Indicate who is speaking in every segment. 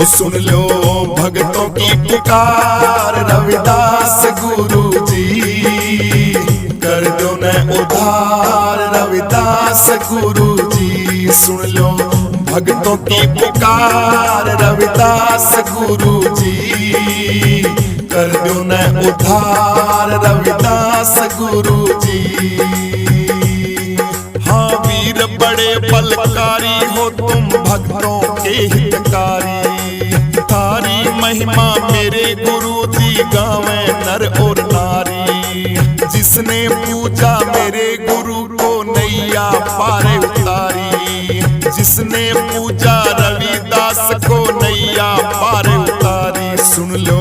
Speaker 1: सुन लो भक्तों की पुकार रविदास गुरु जी, कर दो न उद्धार रविदास गुरु जी। सुन लो भक्तों की पुकार रविदास गुरु जी, कर दो न उद्धार रविदास गुरु जी। हाँ वीर बड़े बलकारी हो तुम भक्तों के हितकारी, तारी महिमा मेरे गुरु जी गावे नर और नारी। जिसने पूजा मेरे गुरु को नैया पार उतारी, जिसने पूजा रविदास को नैया पार उतारी। सुन लो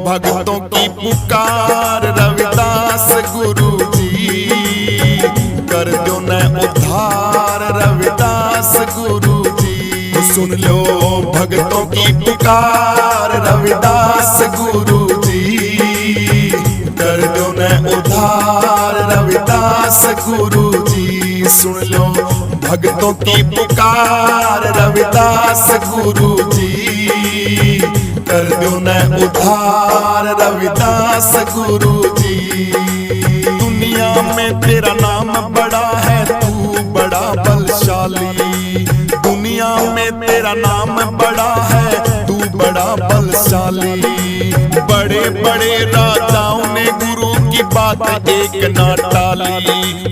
Speaker 1: भक्तों की पुकार रविदास गुरु जी, कर दो न उद्धार रविदास गुरु जी। सुन लो भक्तों की पुकार रविदास गुरु जी, कर दो न उद्धार रविदास गुरु जी। सुन लो भक्तों की पुकार रविदास गुरु जी, कर दो न उद्धार रविदास गुरु जी। दुनिया में तेरा नाम बड़ा है तू बड़ा बलशाली, दुनिया में तेरा नाम बड़ा है तू बड़ा बलशाली। बड़े बड़े राजाओं ने गुरु की बात एक ना टाली,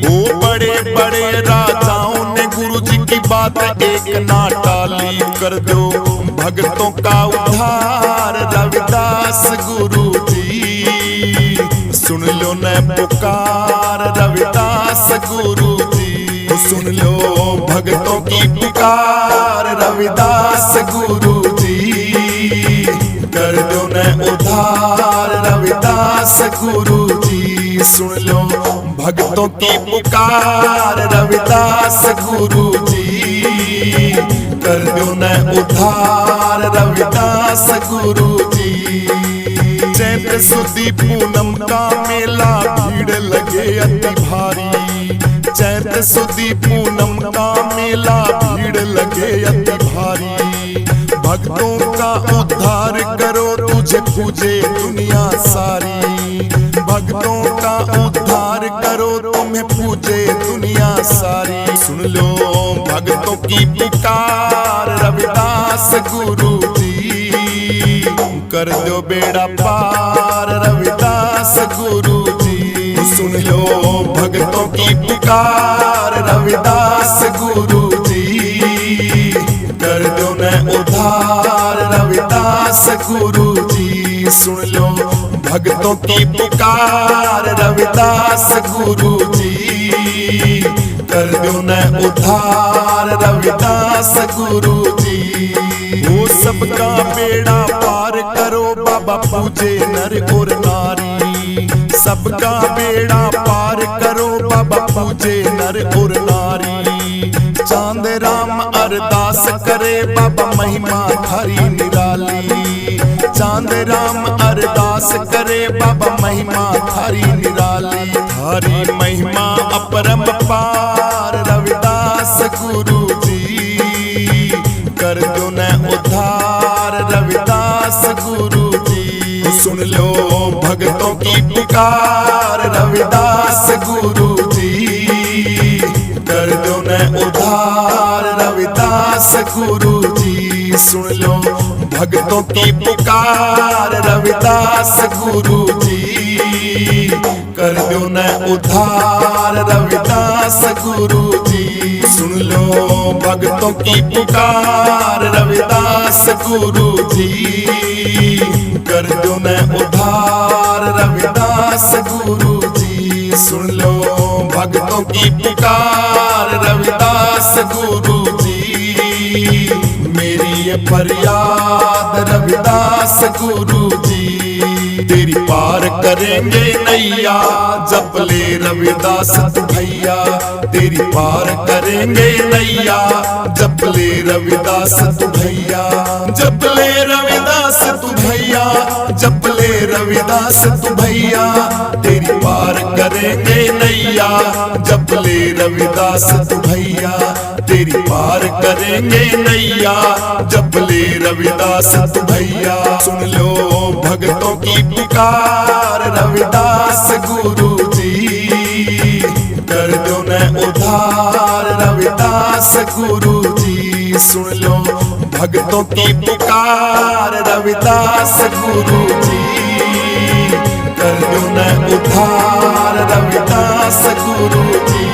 Speaker 1: ओ बड़े बड़े राजाओं ने गुरु जी की बात एक ना टाली। कर दो भक्तों का उद्धार रविदास गुरु जी, सुन लो न पुकार रविदास गुरु जी। सुन लो भक्तों की पुकार रविदास गुरु जी, कर दो न उद्धार रविदास गुरु जी। सुन लो भक्तों की पुकार रविदास गुरु जी, कर दो न उद्धार रविदास गुरु जी। चैत सुदी पूनम का मेला भीड़ लगे अति भारी, चैत सुदी पूनम का मेला भीड़ लगे अति भारी। भक्तों का उद्धार करो तुझे पूजे दुनिया सारी, भक्तों का उद्धार करो तुम्हें पूजे दुनिया सारी। सुन लो भक्तों की पुकार रविदास गुरु जी, कर दो बेड़ा पार रविदास गुरु जी। सुन लो भक्तों की पुकार रविदास गुरु जी, कर दो न उद्धार रविदास गुरु जी। सुन लो भक्तों की पुकार रविदास गुरु जी, कर दो न उद्धार रविदास गुरु जी। वो सबका बेड़ा पार करो बाबा पूजे नर और नारी, सबका बेड़ा पार करो बाबा पूजे नर और नारी। चांद राम अरदास करे बाबा महिमा थारी निराली, चांद राम अरदास करे बाबा महिमा थारी निराली। थारी महिमा अपरम पार रविदास गुरु जी, कर दो न उद्धार रविदास गुरु जी। सुन लो भक्तों की पुकार रविदास गुरु जी, कर दो न उद्धार रविदास गुरु जी। सुन लो भक्तों की पुकार रविदास गुरु जी, कर दो न उद्धार रविदास गुरु जी। सुन लो भक्तों की पुकार रविदास गुरु जी, कर दो न उद्धार रविदास गुरु जी। सुन लो भक्तों की पुकार रविदास गुरु जी, मेरी ये फरियाद रविदास गुरु जी। तेरी पार करेंगे नैया जप ले रविदास तू भैया, तेरी पार करेंगे नैया जप ले रविदास तू भैया। जप ले रविदास तू भैया, जप ले रविदास तू भैया, तेरी पार करेंगे नैया जप ले रविदास तू भैया, तेरी पार करेंगे नैया। जप ले रविदास तू भैया, सुन लो भक्तों की पुकार। रविदास गुरु जी कर दो न उद्धार। रविदास गुरु जी सुन लो भक्तों की पुकार। रविदास गुरु जी कर दो न उद्धार। रविदास गुरु जी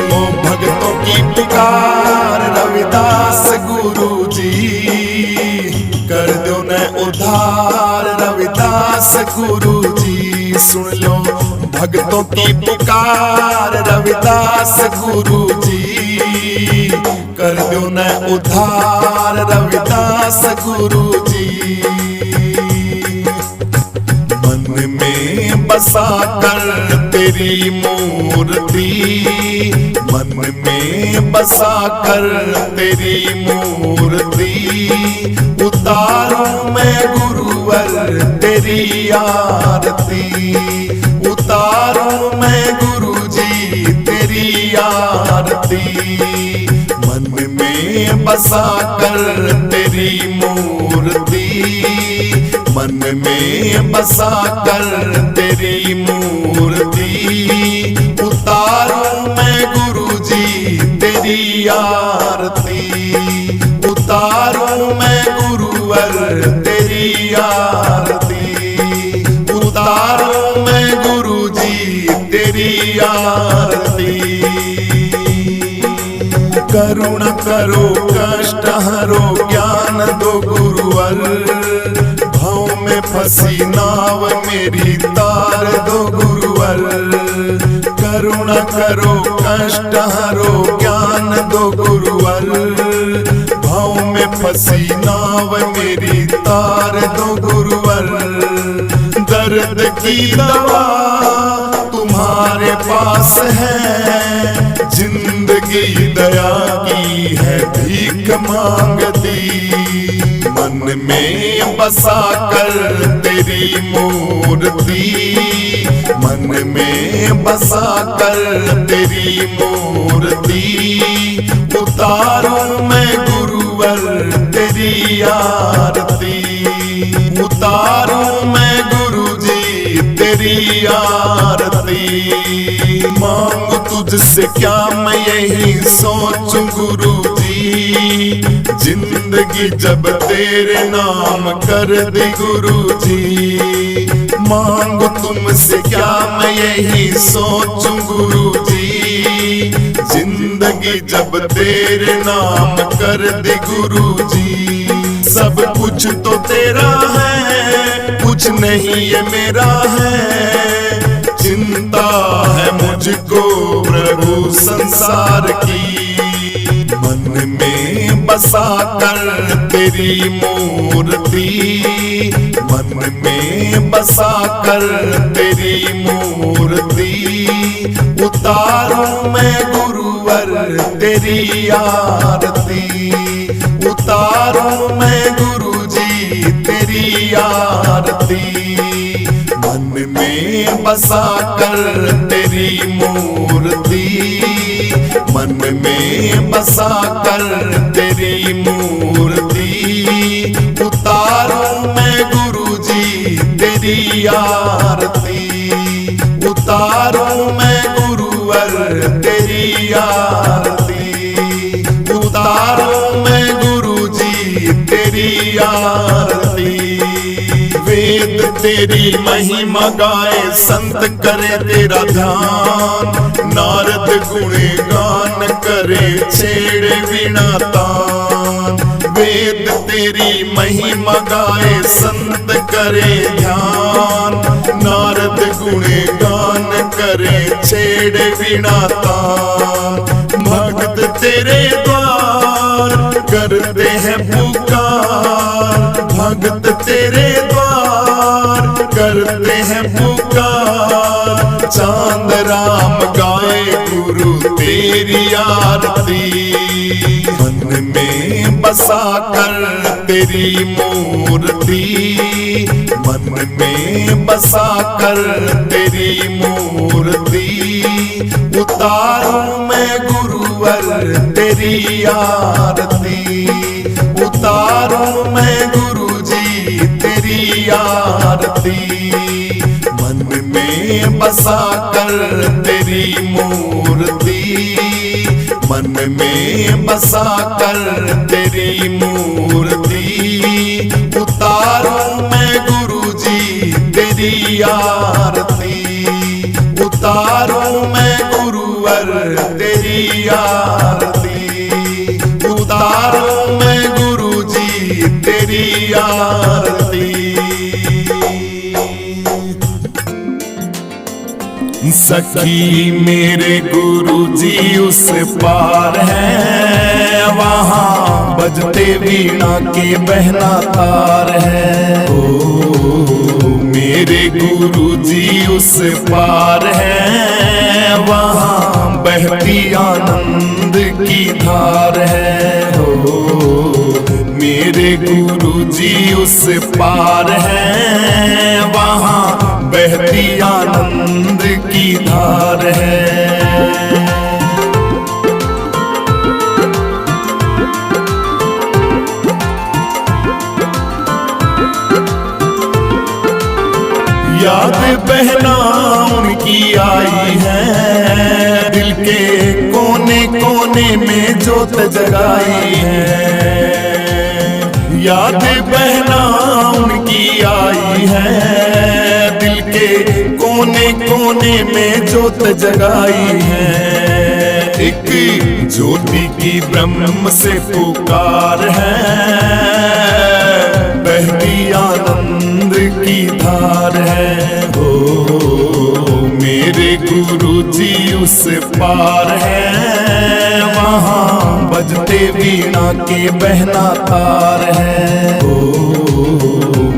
Speaker 1: ओ भक्तों की पुकार। रविदास गुरु जी कर दो न उद्धार। रविदास गुरु जी सुन लो भक्तों की पुकार। रविदास गुरु जी कर दो न उद्धार। रविदास गुरु जी मन में बसा कर तेरी मूर्ति, मन में बसा कर तेरी मूर्ति। उतारूं मैं गुरुवर तेरी आरती, उतारूं मैं गुरुजी तेरी आरती। मन में बसा कर तेरी मूर्ति, मन में बसा कर तेरी मूर्ति। उतारूं मैं गुरुजी तेरी आरती, उतारूं मैं गुरुवर तेरी आरती। उतारूं मैं गुरुजी तेरी आरती। करुणा करो कष्ट हरो ज्ञान दो गुरुवर। भाव में फंसी नाव मेरी तार दो गुरुवर। करुणा करो कष्ट हरो ज्ञान दो गुरुवर। भाव में फंसी नाव मेरी तार दो गुरुवर। दर्द की दवा तुम्हारे पास है, जिंदगी दया की है भीख मांगती। मन में बसा कर तेरी मूर्ति, मन में बसा कर तेरी मूर्ति। उतारूं मैं गुरुवर तेरी आरती, उतारूं मैं गुरुजी तेरी आरती। मांग तुझसे क्या मैं यही सोचूं गुरुजी, जिंदगी जब तेरे नाम कर दे गुरुजी। मांग तुमसे क्या मैं यही सोचूं गुरुजी, जिंदगी जब तेरे नाम कर दे गुरुजी। सब कुछ तो तेरा है, कुछ नहीं ये मेरा है। चिंता है मुझको प्रभु संसार की। मन में बसा कर तेरी मूर्ति, मन में बसा कर तेरी मूर्ति। उतारूं मैं गुरुवर तेरी आरती, उतारूं मैं गुरुजी तेरी आरती। मन में बसा कर तेरी मूर्ति, मन में बसा कर तेरी मूर्ति। उतारूं मैं गुरुजी तेरी आरती, उतारूं मैं गुरुवर तेरी आरती। उतारूं मैं गुरुजी तेरी आरती। वेद तेरी महिमा गाए, संत करे तेरा ध्यान। नारद गुणे गान करे, छेड़े वीणा तान। वेद तेरी महिमा गाए, संत करे ध्यान। नारद गुणे गान करे, छेड़े वीणा तान। भक्त तेरे द्वार करते हैं पुकार, भक्त तेरे द्वार करते हैं पुकार। चांद राम गाए गुरु तेरी आरती। मन में बसा कर तेरी मूर्ति, मन में बसा कर तेरी मूर्ति। उतारूं मैं गुरुवर तेरी आरती, उतारूं मैं गुरुजी तेरी आरती। मन में बसा कर तेरी मूर्ति, मन में बसा कर तेरी मूर्ति। उतारूं मैं गुरुजी तेरी आरती, उतारूं मैं गुरुवर तेरी आरती, उतारूं मैं गुरुजी तेरी आरती। सखी मेरे गुरुजी उस पार है, वहाँ बजते वीणा के बहना तार है। ओ मेरे गुरुजी उस पार है, वहाँ बहती आनंद की धार है। ओ मेरे गुरुजी उस पार है, वहाँ बहती आनंद की धार है। याद बहना उनकी आई है, दिल के कोने कोने में जोत जगाई है। याद बहना उनकी आई है, दिल के कोने कोने में जोत जगाई है। एक ज्योति की ब्रह्म से पुकार है, बहती आनंद की धार है। हो मेरे गुरुजी उस पार है, वहाँ बजते वीणा के बहना तार है। हो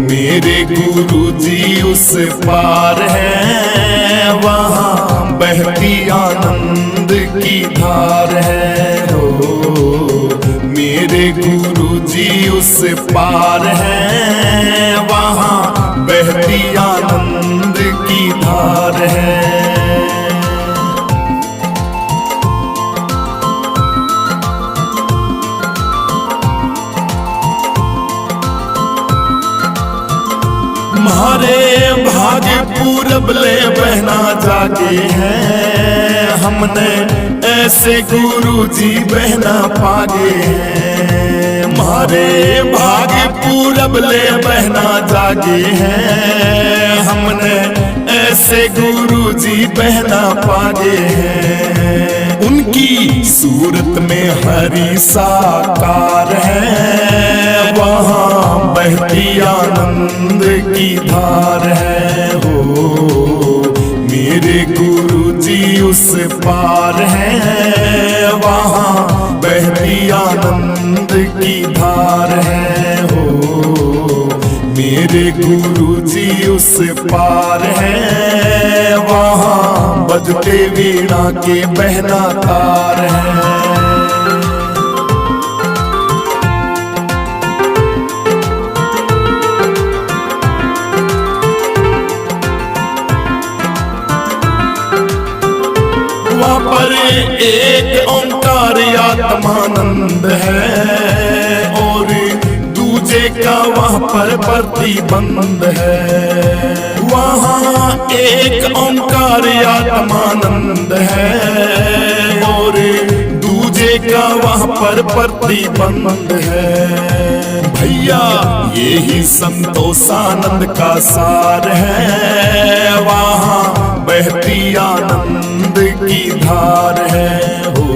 Speaker 1: मेरे गुरुजी उस पार है, वहाँ बहती आनंद की धार है। हो मेरे गुरुजी उस पार है, वहाँ बहती आनंद की धार है। हमारे भाग्य पूरब ले बहना जागे हैं, हमने ऐसे गुरुजी बहना पागे हैं। हमारे भाग्य पूरब ले बहना जागे हैं, हमने ऐसे गुरुजी बहना पागे हैं। उनकी सूरत में हरि साकार है, वहाँ बहती आनंद की धार है। हो मेरे गुरुजी उस पार है, वहाँ बहती आनंद की धार है। हो मेरे गुरुजी उस पार है, वहाँ बजते वीणा के बहना तार है। वहाँ पर एक ओंकार आत्मानंद है, और दूजे का वहाँ पर प्रतिबंध है। वहाँ एक ओंकार आत्मानंद है, और दूजे का वहाँ पर प्रतिबंध है। भैया यही संतोषानंद का सार है, वहाँ बहती आनंद की धार है। हो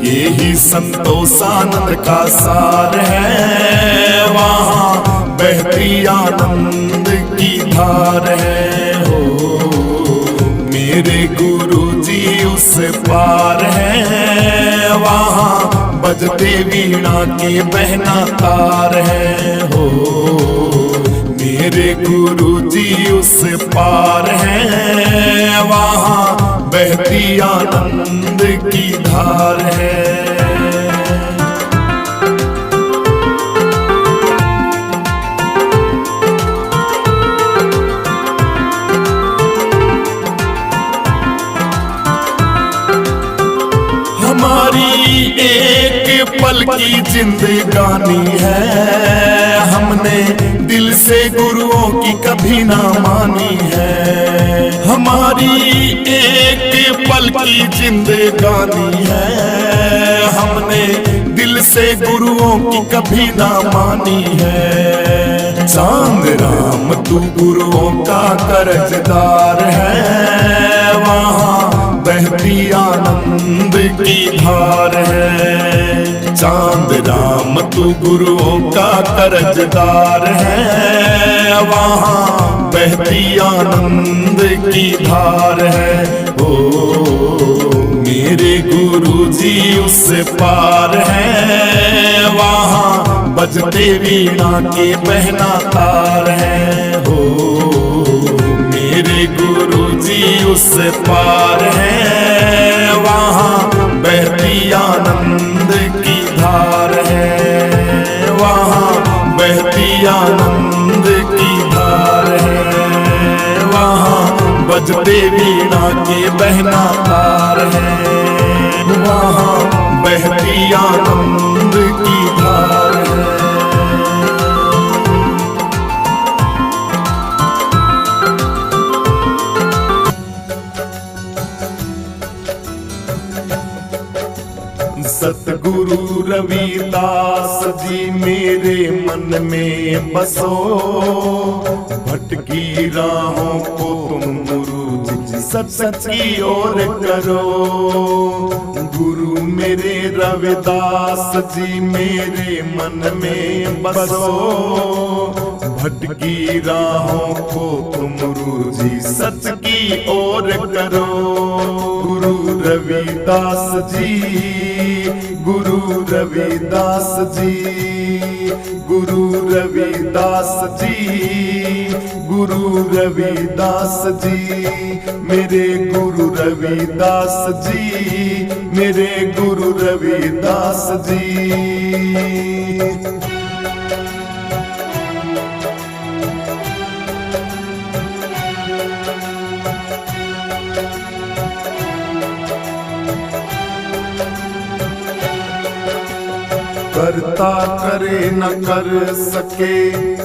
Speaker 1: यही संतोषानंद का सार है, वहाँ बहती आनंद की धार है। हो मेरे गुरुजी उस पार है, वहाँ बजते वीणा के बहना तार है। हो मेरे गुरुजी उस पार है, वहाँ बहती आनंद की धार है। पल की जिंदगानी है, हमने दिल से गुरुओं की कभी ना मानी है। हमारी एक पल की जिंदगानी है, हमने दिल से गुरुओं की कभी ना मानी है। चांद राम तू गुरुओं का कर्जदार है, वहाँ बहती आनंद की धार है। चांद राम तू गुरुओं का कर्जदार है, वहाँ बहती आनंद की धार है। ओ मेरे गुरुजी उस पार है, वहाँ बजते वीणा के बहना तार है। हो मेरे गुरुजी उस पार है, वहाँ बहती आनंद की धार है, वहाँ बहती आनंद की धार है, वहाँ बजते वीणा के बहना तार है, वहाँ बहती आनंद की धार है। सतगुरु रविदास जी मेरे मन में बसो, भटकी राहों को तुम गुरु जी सच की ओर करो। गुरु मेरे रविदास जी मेरे मन में बसो, भटकी राहों को तुम गुरु जी सच की ओर करो। गुरु रविदास जी, गुरु रविदास जी, गुरु रविदास जी, गुरु रविदास जी, मेरे गुरु रविदास जी, मेरे गुरु रविदास जी। करता करे न कर सके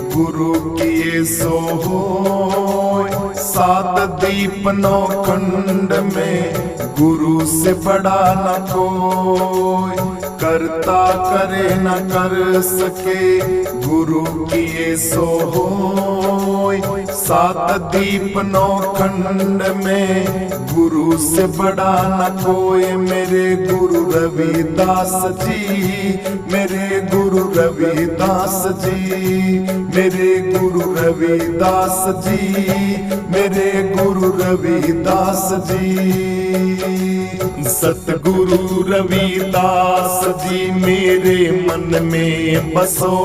Speaker 1: गुरु किए सो होय, सात दीप नौ खंड में गुरु से बड़ा न कोई। करता करे न कर सके गुरु किए सो होय, सात दीप नौ खंड में गुरु से बड़ा न कोई। मेरे गुरु रविदास जी, मेरे गुरु रविदास जी, मेरे गुरु रविदास जी, मेरे गुरु रविदास जी। सतगुरु रविदास जी मेरे मन में बसो,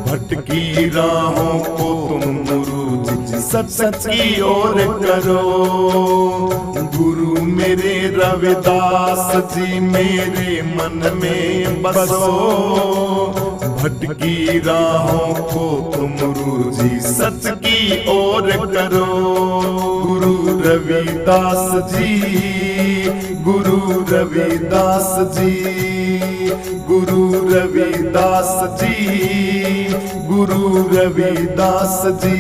Speaker 1: भटकी राहों को तुम गुरु जी सच की ओर करो। गुरु मेरे रविदास जी मेरे मन में बसो, भटकी राहों को तुम गुरु जी सच की ओर करो। गुरु रविदास जी, गुरु रविदास जी, गुरु रविदास जी, गुरु रविदास जी,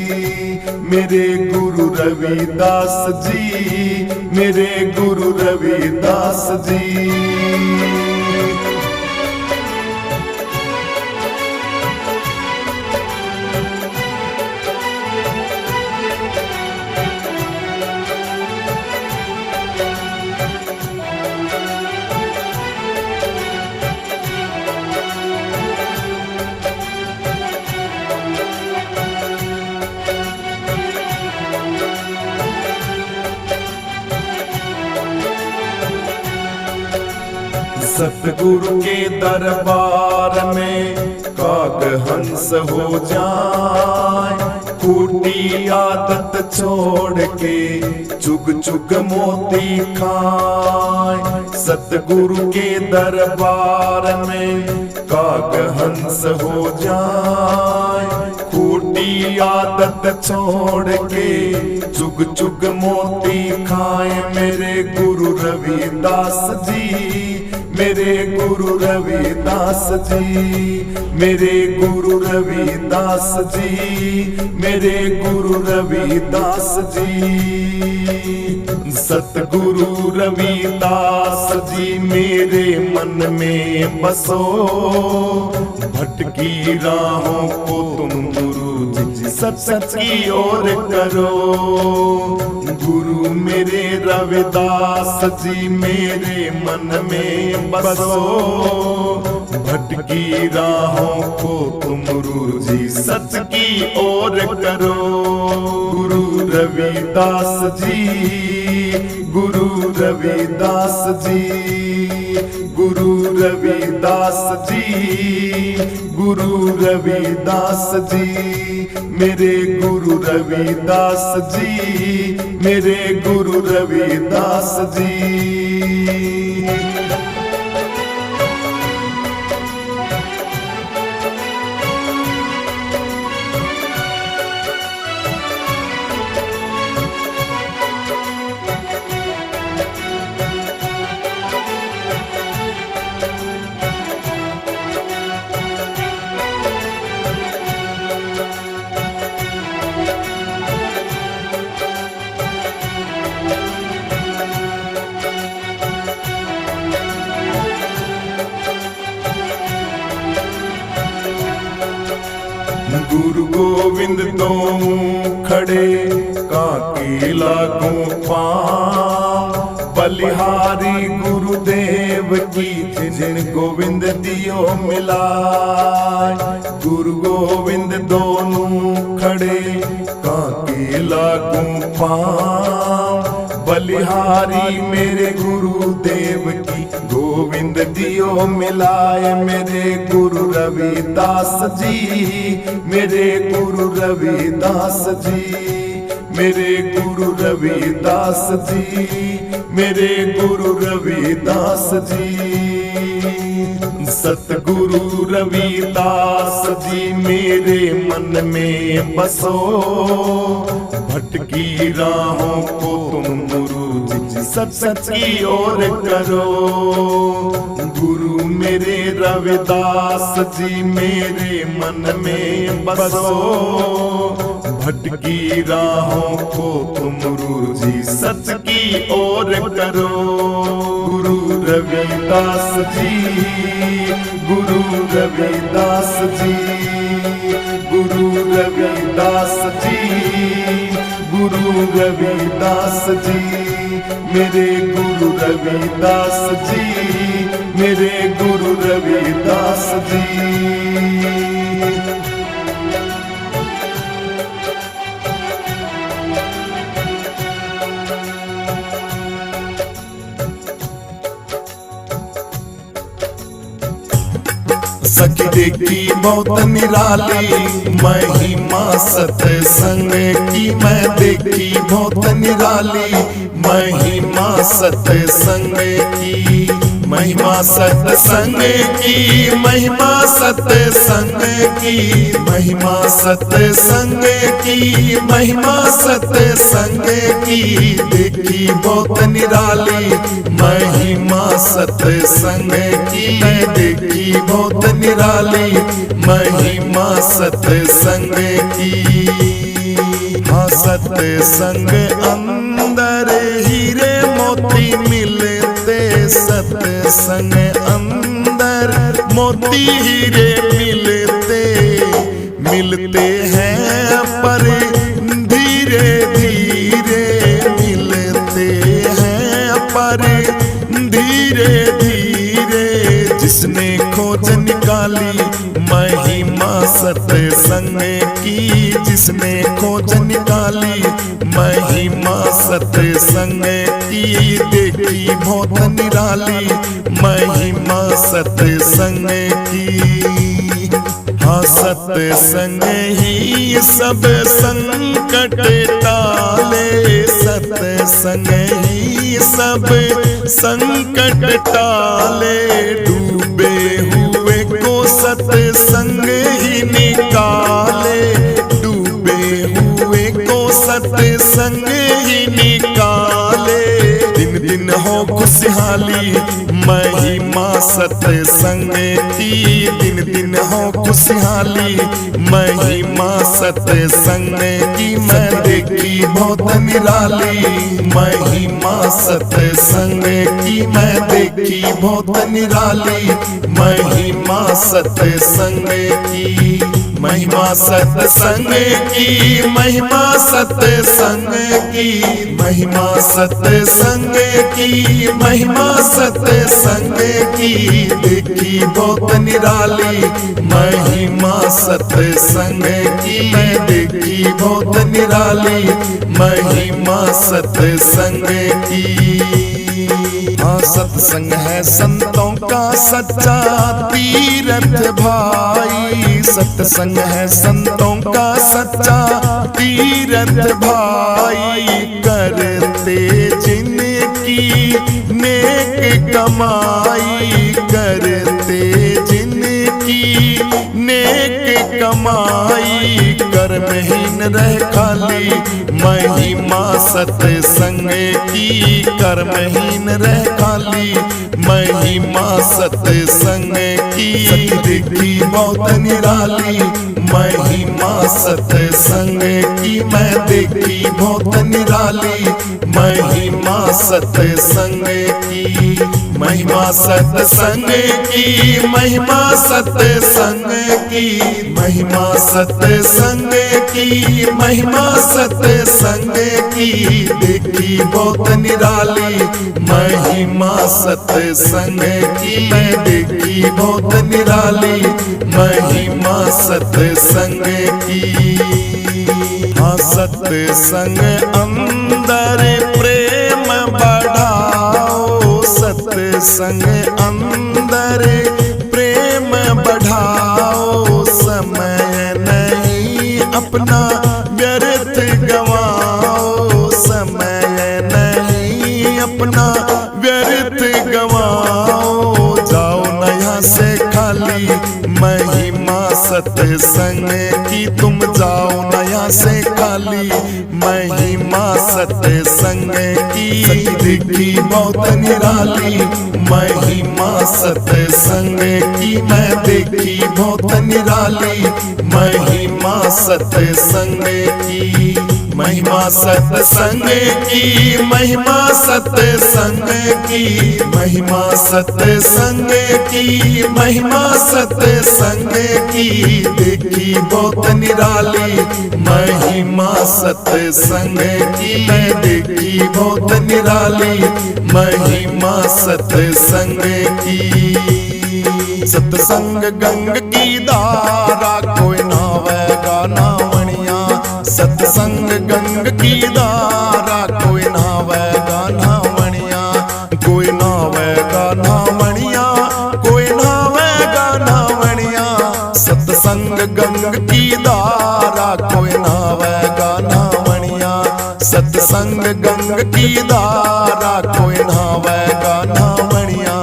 Speaker 1: मेरे गुरु रविदास जी, मेरे गुरु रविदास जी। सतगुरु के दरबार में काग हंस हो जाए, फूटी आदत छोड़ के चुग चुग मोती खाए। सतगुरु के दरबार में काग हंस हो जाए, फूटी आदत छोड़ के चुग चुग मोती खाए। मेरे गुरु रविदास जी, मेरे गुरु रविदास जी, मेरे गुरु रविदास जी, मेरे गुरु रविदास जी। सतगुरु रविदास जी मेरे मन में बसो, भटकी राहों को तुम गुरु जी सच की ओर करो। गुरु मेरे रविदास जी मेरे मन में बसो, भटकी राहों को तुम गुरु जी सच की ओर करो। गुरु रविदास जी, गुरु रविदास जी, गुरु रविदास जी, गुरु रविदास जी, मेरे गुरु रविदास जी, मेरे गुरु रविदास जी। गुरु गोविंद दो खड़े काके लागू पांव, बलिहारी गुरुदेव की जिन गोविंद दियो मिलाए। गुरु गोविंद दोनों खड़े काके लागू पांव, बलिहारी मेरे गुरुदेव की गोविंद दियो मिलाए। मेरे गुरु रविदास जी, मेरे गुरु रविदास जी, मेरे गुरु रविदास जी, मेरे गुरु रविदास जी। सतगुरु रविदास जी मेरे मन में बसो, भटकी राहों को तुम गुरु जी सच की ओर करो। गुरु मेरे रविदास जी मेरे मन में बसो, भटकी राहों को तुम गुरु जी सच की ओर करो। गुरु रविदास जी, गुरु रविदास जी, गुरु रविदास जी, गुरु रविदास जी, मेरे गुरु रविदास जी, मेरे गुरु रविदास जी। सखी देखी बहुत निराली महिमा सत्संग की, मैं देखी बहुत निराली महिमा सत्संग की, महिमा सत्संग की, महिमा सत्संग की, महिमा सत्संग की, महिमा सत्संग की। देखी बहुत निराली महिमा सत्संग की, मैं देखी बहुत निराली महिमा सत्संग की। हाँ सत्संग अंदर हीरे मोती मिलते, सत्संग अंदर मोती हीरे मिलते, मिलते हैं पर धीरे धीरे मिलते हैं पर धीरे धीरे। जिसने खोज निकाली महिमा सत्संग की, जिसने खोज निकाली महिमा सत्संग की। देखी बहुत निराली महिमा सत्संग की। हाँ सत्संग ही सब संकट टाले, सत्संग ही सब संकट टाले। डूबे हुए को सत्संग ही निकाले, डूबे हुए को सत्संग ही निकाले। दिन दिन हो खुशहाली महिमा सत्संग की दिन दिन हो खुशहाली। महिमा सत्संग की मैं देखी बहुत निराली। महिमा सत्संग की मैं देखी बहुत निराली। महिमा सत्संग की, महिमा सत्संग की, महिमा सत्संग की, महिमा सत्संग की, महिमा सत्संग की देखी बहुत निराली। महिमा सत्संग की मैं देखी बहुत निराली। महिमा सत्संग की। हाँ, सत्संग है संतों का सच्चा तीर्थ भाई। सत्संग है संतों का सच्चा तीर्थ भाई। करते जिनकी नेक कमाई, करते जिनकी नेक कमाई, कर्महीन रह खाली। महिमा सत्संग की, कर्महीन रह खाली। महिमा सत्संग की देखी बहुत निराली। महिमा सत्संग की मैं देखी बहुत निराली। महिमा सत्संग की, महिमा सत्संग की, महिमा सत्संग की, महिमा सत्संग की, महिमा सत्संग की देखी बहुत निराली। महिमा सत्संग की मैं देखी बहुत निराली। महिमा सत्संग की। हाँ, सत्संग अंदर प्रेम बढ़ाओ। सत्संग अंदर प्रेम बढ़ाओ। समय नहीं अपना व्यर्थ गवाओ। समय नहीं अपना व्यर्थ गवाओ। जाओ नया से खाली। महिमा सत्संग की तुम जाओ नया से खाली। महिमा सत्संग की देखी बहुत निराली। महिमा सत्संग की मैं देखी बहुत निराली। महिमा सत्संग की, महिमा सत्संग की, महिमा सत्संग की, महिमा सत्संग की, महिमा सत्संग की देखी बहुत निराली। महिमा सत्संग की मैं देखी बहुत निराली। महिमा सत्संग की। सत्संग गंग की धारा कोई नावेगा नावणिया। सत्संग गंग की धारा कोई नावेगा नावणिया। कोई नावेगा नावणिया, कोई नावेगा नावणिया। सत्संग गंग की धारा कोई नावेगा नावणिया। सत्संग गंग की धारा कोई नावेगा नावणिया।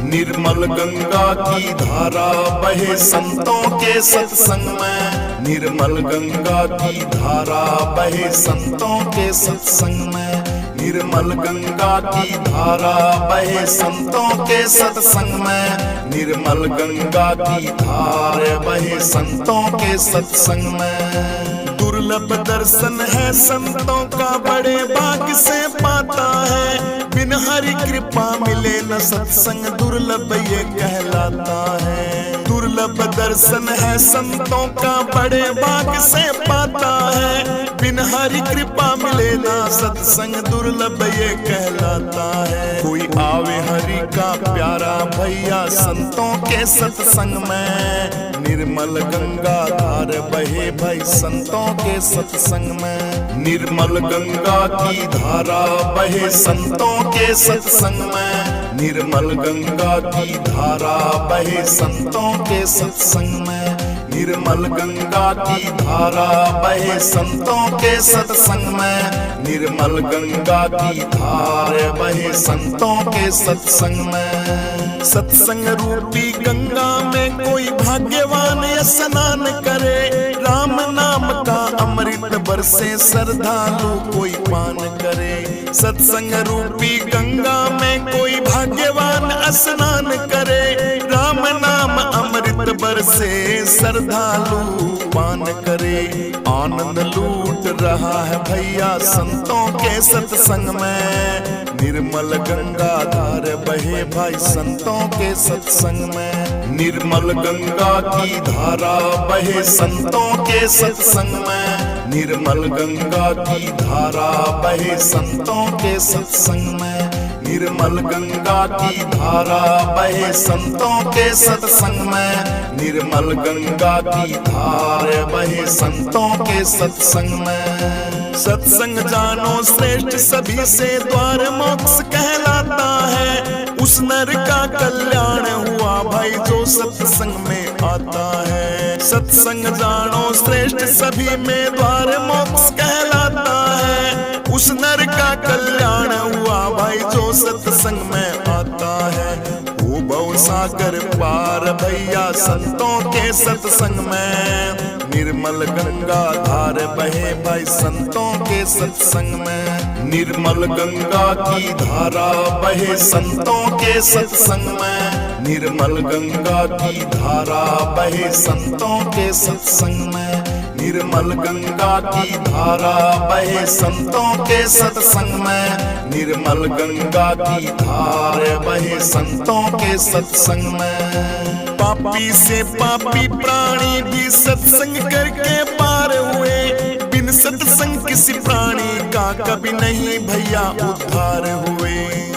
Speaker 1: निर्मल गंगा की धारा बहे संतों के सत्संग में। निर्मल गंगा की धारा बहे संतों के सत्संग में। निर्मल गंगा की धारा बहे संतों के सत्संग में। निर्मल गंगा की धारा बहे संतों के सत्संग में। दुर्लभ दर्शन है संतों का बड़े भाग्य से पाता है। बिन हरि कृपा मिले न सत्संग दुर्लभ ये कहलाता है। दुर्लभ दर्शन है संतों का बड़े भाग्य से पाता है। बिन हरि कृपा मिले न सत्संग दुर्लभ ये कहलाता है। कोई आवे हरि का प्यारा भैया संतों के सत्संग में। निर्मल गंगा धार बहे भाई संतों के सत्संग में। निर्मल गंगा की धारा बहे संतों के सत्संग में। निर्मल गंगा की धारा बहे संतों के सत्संग में। निर्मल गंगा की धारा बहे संतों के सत्संग में। निर्मल गंगा की धारा बहे संतों के सत्संग में। सत्संग रूपी गंगा में कोई भाग्यवान स्नान करे। राम नाम का अमृत बरसे श्रद्धालु कोई पान करे। सत्संग रूपी गंगा में कोई भाग्यवान स्नान करे, राम नाम अमृत बरसे श्रद्धालु पान करे। आनंद लूट रहा है भैया संतों के सत्संग में, निर्मल गंगा धार बहे भाई संतों के सत्संग में। निर्मल गंगा की धारा बहे संतों के सत्संग में, निर्मल गंगा की धारा बहे संतों के सत्संग में। निर्मल गंगा की धारा बहे संतों के सत्संग में, निर्मल गंगा की धारा बहे संतों के सत्संग में। सत्संग जानो श्रेष्ठ सभी से द्वार मोक्ष कहलाता है, उस नर का कल्याण हुआ भाई जो सत्संग में आता है। सत्संग जानो श्रेष्ठ सभी में द्वार मोक्ष कहलाता है, उस नर का कल्याण हुआ भाई जो सत्संग में आता है। वो भव सागर पार भैया संतों के सत्संग में, निर्मल गंगा धार बहे भाई संतों के सत्संग में। निर्मल गंगा की धारा बहे संतों के सत्संग में, निर्मल गंगा की धारा बहे संतों के सत्संग में। निर्मल गंगा की धारा बहे संतों के सत्संग में, निर्मल गंगा की धारा बहे संतों के सत्संग में। पापी से पापी प्राणी भी सत्संग करके पार हुए, बिन सत्संग किसी प्राणी का कभी नहीं भैया उद्धार हुए।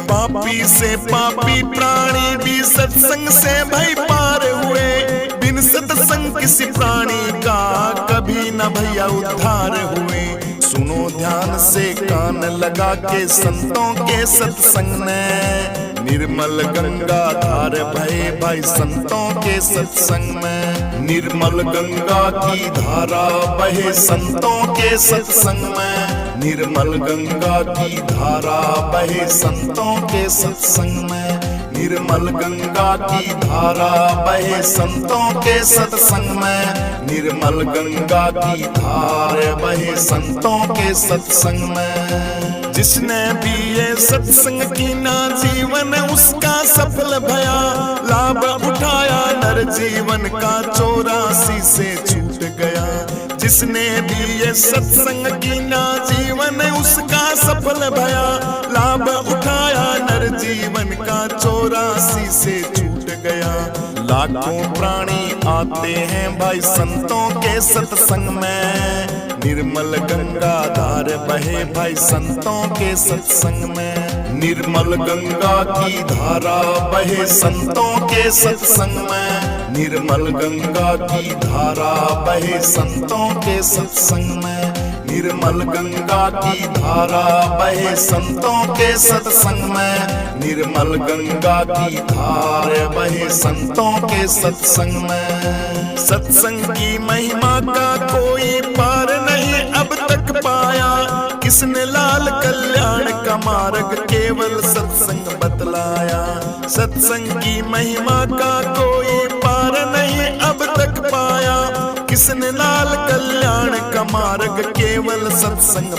Speaker 1: पापी से पापी प्राणी भी सत्संग से भाई पार हुए, बिन सत्संग किसी प्राणी का कभी न भैया उद्धार हुए। सुनो ध्यान से कान लगा के संतों के सत्संग में, निर्मल गंगा धार बहे भाई संतों के सत्संग में। निर्मल गंगा की धारा बहे संतों के सत्संग में, निर्मल गंगा की धारा बहे संतों के सत्संग में। निर्मल गंगा की धारा बहे संतों के सत्संग में, निर्मल गंगा की धारा बहे संतों के सत्संग में। जिसने भी ये सत्संग की ना जीवन उसका सफल भया, लाभ उठाया नर जीवन का 84 से छूट गया। जिसने भी ये सत्संग की ना जीवन उसका सफल भया, लाभ उठाया नर जीवन का 84 से छूट गया। लाखों प्राणी आते हैं भाई संतों के सत्संग में, निर्मल गंगा धार बहे भाई संतों के सत्संग में। निर्मल गंगा की धारा बहे संतों के सत्संग में, निर्मल गंगा की धारा बहे संतों के सत्संग में। निर्मल गंगा की धारा बहे संतों के सत्संग में, निर्मल गंगा की धारा बहे संतों के सत्संग में। सत्संग की महिमा का कोई पार नहीं अब तक पाया, किसने लाल कल्याण का मार्ग केवल सत्संग बतलाया। सत्संग की महिमा का कोई पार नहीं अब तक पाया, किसने लाल कल्याण का मार्ग केवल सत्संग